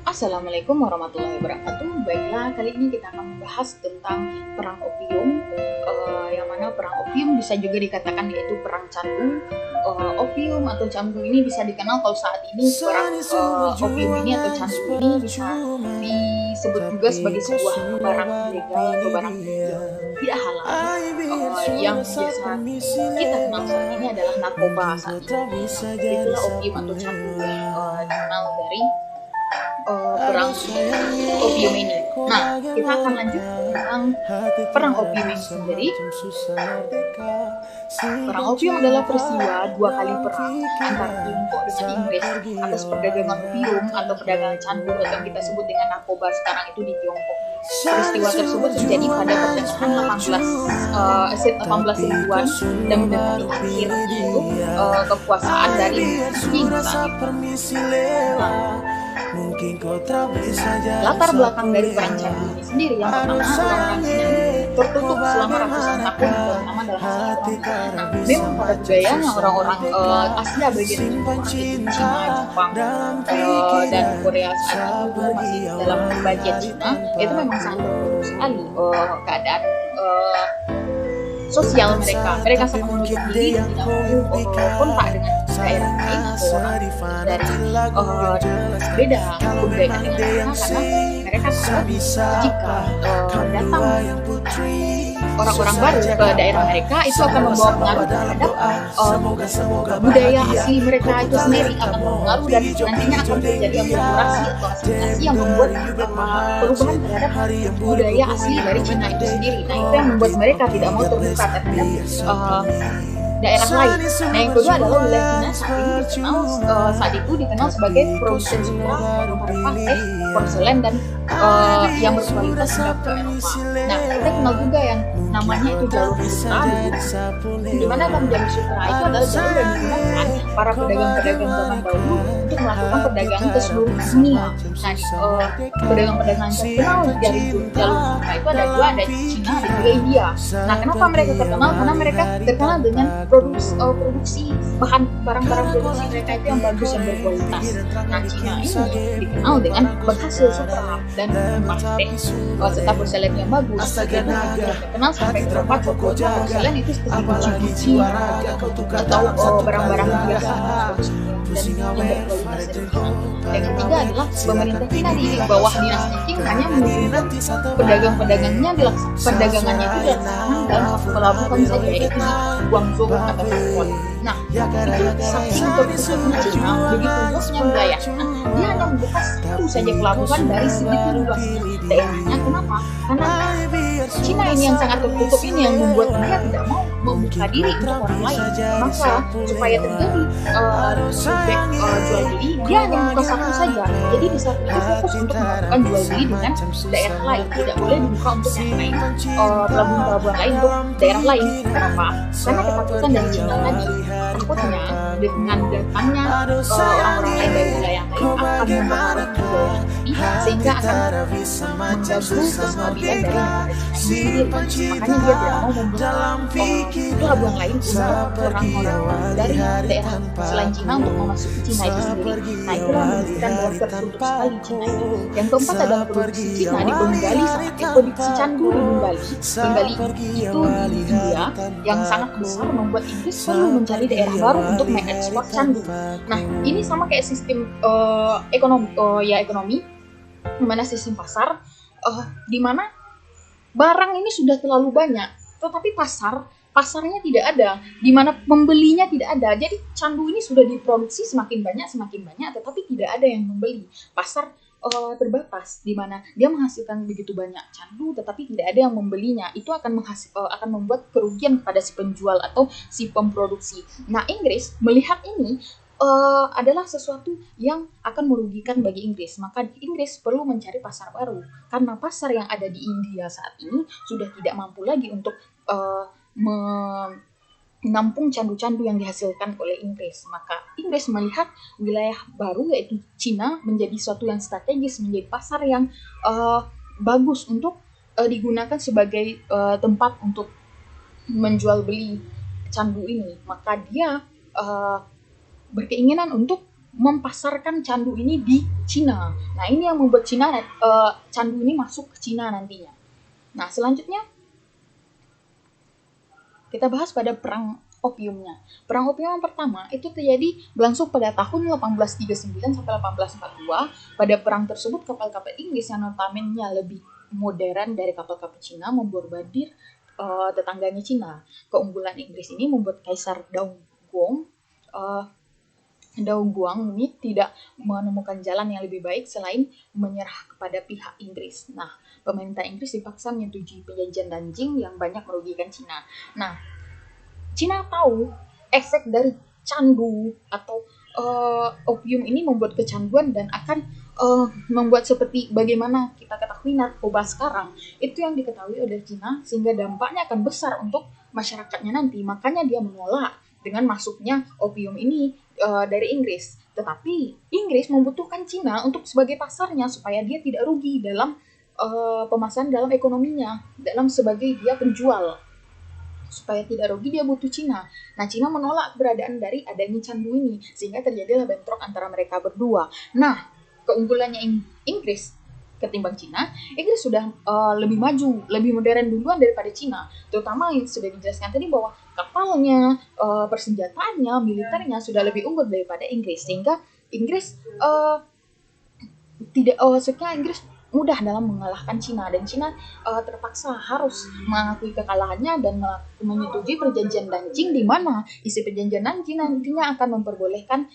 Assalamualaikum warahmatullahi wabarakatuh. Baiklah, kali ini kita akan membahas tentang perang opium, yang mana perang opium bisa juga dikatakan yaitu perang candu. Opium atau candu ini bisa dikenal kalau saat ini perang opium ini atau candu ini bisa disebut juga sebagai sebuah barang ilegal atau barang tidak halal yang biasa kita kenal saat ini adalah narkoba saat ini. Itulah opium atau candu yang dikenal dari perang opium ini. Nah, kita akan lanjut tentang perang opium ini sendiri. Perang opium adalah peristiwa dua kali perang antara Tiongkok dengan Inggris atas perdagangan opium atau perdagangan candu atau yang kita sebut dengan narkoba sekarang itu di Tiongkok. Peristiwa tersebut terjadi pada pertengahan 18 ribuan dan mendekati akhir itu kekuasaan dari Inggris saat itu. Latar belakang dari perang candu ini sendiri yang pertama orang-orang Cina tertutup selama ratusan tahun terutama dalam hal ekonomi. Nah, memang pada budayanya orang-orang Asia bagian timur seperti Cina, Jepang, dan Korea saat itu masih dalam bagian Cina itu memang sangat tertutup sekali keadaan sosial mereka sangat menutup diri dan tidak mau kontak dengan daerah lain atau orang dari beda budaya dengan mereka karena mereka tahu jika datang orang-orang baru ke daerah mereka itu akan membawa pengaruh terhadap budaya asli mereka itu sendiri, akan mempengaruh dan nantinya akan terjadi akulturasi atau asimilasi yang membuat perubahan terhadap budaya asli dari Cina itu sendiri. Nah, itu yang membuat mereka tidak mau terbuka terhadap daerah lain. Nah, yang kedua adalah wilayah Cina saat itu dikenal sebagai produsen sutra, rempah-rempah, teh, porselen dan yang berkualitas hingga ke Eropa. Nah, kita kenal juga yang namanya itu jalur sutra, di mana jalur sutra itu adalah jalur yang digunakan para pedagang-pedagang zaman dahulu untuk melakukan perdagangan ke seluruh dunia. Nah, pedagang-pedagang terkenal dari jalur sutra itu ada dua, ada Cina dan juga India. Nah, kenapa mereka terkenal? Karena mereka terkenal dengan produksi barang-barang produksi mereka itu yang bagus, yang berkualitas. Nah, Cina ini dikenal dengan berhasil sutra dan emas teh serta porselen yang bagus. Jadi terkenal sampai Eropa contohnya porselen itu seperti Gucci atau barang-barang biasa dan yang berkualitas. Yang ketiga adalah pemerintah Cina di bawah dinasti Qing hanya mengizinkan perdagangannya dilaksanakan dalam pelabuhan saja, yaitu Guangzhou atau Taiwan. Nah, itu saking terpusatnya Cina, begitu luasnya wilayahnya, dia hanya membuka satu saja pelabuhan dari segitu luas daerahnya. Kenapa? Karena Cina ini yang sangat tertutup ini yang membuat dia tidak mau membuka diri untuk orang lain. Maka supaya terjadi jual beli, dia hanya membuka satu saja. Jadi di saat itu fokus untuk melakukan jual beli dengan daerah lain, tidak boleh dibuka untuk yang lain, pelabuhan-pelabuhan lain untuk daerah lain. Kenapa? Karena ketakutan dari Cina tadi, takutnya dengan datangnya orang-orang lain dari wilayah lain akan mempengaruhi wilayah ini sehingga akan mengganggu kestabilan dari negara Cina sendiri. Makanya dia tidak mau membuka pelabuhan lain untuk orang-orang dari daerah selain Cina untuk memasuki Cina itu sendiri. Nah, itulah menunjukkan bahwa tertutup sekali Cina itu. Yang keempat adalah produksi Cina di Bengali, produksi candu di Bengali itu di India yang sangat besar membuat Inggris perlu mencari daerah baru untuk mengekspor candu. Nah, ini sama kayak sistem ekonomi, dimana sistem pasar, di mana barang ini sudah terlalu banyak, tetapi pasarnya tidak ada, di mana pembelinya tidak ada. Jadi candu ini sudah diproduksi semakin banyak, tetapi tidak ada yang membeli. Pasar terbatas, di mana dia menghasilkan begitu banyak candu, tetapi tidak ada yang membelinya. Itu akan membuat kerugian pada si penjual atau si pemproduksi. Nah, Inggris melihat ini adalah sesuatu yang akan merugikan bagi Inggris. Maka Inggris perlu mencari pasar baru, karena pasar yang ada di India saat ini sudah tidak mampu lagi untuk menampung candu-candu yang dihasilkan oleh Inggris. Maka Inggris melihat wilayah baru yaitu Cina menjadi suatu yang strategis, menjadi pasar yang bagus untuk digunakan sebagai tempat untuk menjual beli candu ini. Maka dia berkeinginan untuk mempasarkan candu ini di Cina. Nah, ini yang membuat candu ini masuk ke Cina nantinya. Nah, selanjutnya kita bahas pada perang opiumnya. Perang opium yang pertama itu terjadi berlangsung pada tahun 1839 sampai 1842. Pada perang tersebut kapal-kapal Inggris yang notabene lebih modern dari kapal-kapal Cina membombardir tetangganya Cina. Keunggulan Inggris ini membuat Kaisar Daoguang ini tidak menemukan jalan yang lebih baik selain menyerah kepada pihak Inggris. Nah, pemerintah Inggris dipaksa menyetujui perjanjian Nanjing yang banyak merugikan Cina. Nah, Cina tahu efek dari candu atau opium ini membuat kecanduan dan akan membuat seperti bagaimana kita ketahui narkoba sekarang. Itu yang diketahui oleh Cina sehingga dampaknya akan besar untuk masyarakatnya nanti. Makanya dia menolak dengan masuknya opium ini dari Inggris. Tetapi Inggris membutuhkan Cina untuk sebagai pasarnya supaya dia tidak rugi dalam pemasaran dalam ekonominya, dalam sebagai dia penjual. Supaya tidak rugi dia butuh Cina. Nah, Cina menolak keberadaan dari adanya candu ini sehingga terjadilah bentrok antara mereka berdua. Nah, keunggulannya Inggris ketimbang Cina, Inggris sudah lebih maju, lebih modern duluan daripada Cina. Terutama yang sudah dijelaskan tadi bahwa kapalnya, persenjataannya, militernya sudah lebih unggul daripada Inggris, sehingga Inggris Inggris mudah dalam mengalahkan Cina, dan Cina terpaksa harus mengakui kekalahannya dan menyetujui perjanjian Nanjing, di mana isi perjanjian Nanjing nantinya akan memperbolehkan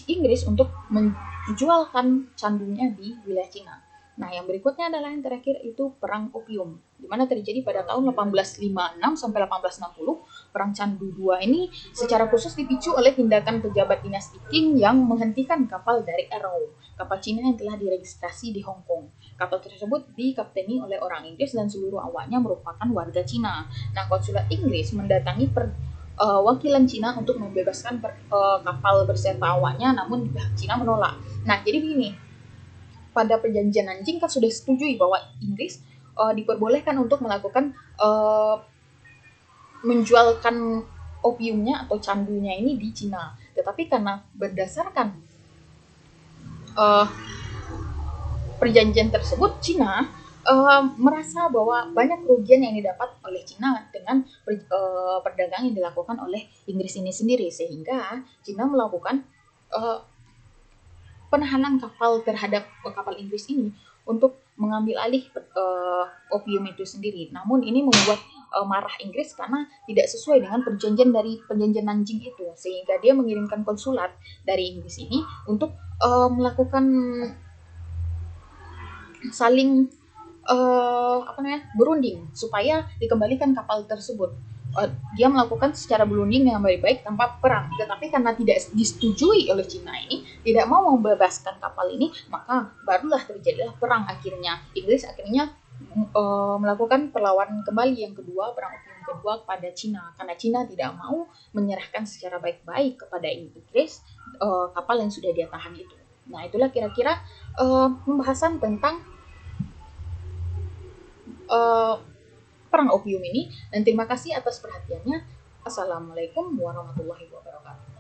Inggris untuk menjualkan candunya di wilayah Cina. Nah, yang berikutnya adalah yang terakhir itu perang opium, di mana terjadi pada tahun 1856 sampai 1860. Perang Candu II ini secara khusus dipicu oleh tindakan pejabat dinasti Qing yang menghentikan kapal dari Arrow, kapal Cina yang telah diregistrasi di Hong Kong. Kapal tersebut dikapteni oleh orang Inggris dan seluruh awaknya merupakan warga Cina. Nah, konsulat Inggris mendatangi wakilan Cina untuk membebaskan kapal berserta awaknya, namun pihak Cina menolak. Nah, jadi begini, pada perjanjian Nanjing kan sudah setujui bahwa Inggris diperbolehkan untuk melakukan menjualkan opiumnya atau candunya ini di Cina. Tetapi karena berdasarkan perjanjian tersebut, Cina merasa bahwa banyak kerugian yang didapat oleh Cina dengan perdagangan yang dilakukan oleh Inggris ini sendiri, sehingga Cina melakukan penahanan kapal terhadap kapal Inggris ini untuk mengambil alih opium itu sendiri. Namun ini membuat marah Inggris karena tidak sesuai dengan perjanjian Nanjing itu, sehingga dia mengirimkan konsulat dari Inggris ini untuk melakukan saling berunding supaya dikembalikan kapal tersebut. Dia melakukan secara berunding dengan baik-baik tanpa perang. Tetapi karena tidak disetujui oleh Cina ini, tidak mau membebaskan kapal ini, maka barulah terjadilah perang akhirnya. Inggris akhirnya melakukan perlawanan kembali yang kedua, perang opium kedua kepada Cina, karena Cina tidak mau menyerahkan secara baik-baik kepada Inggris kapal yang sudah dia tahan itu. Nah, itulah kira-kira pembahasan tentang perang opium ini, dan terima kasih atas perhatiannya. Assalamualaikum warahmatullahi wabarakatuh.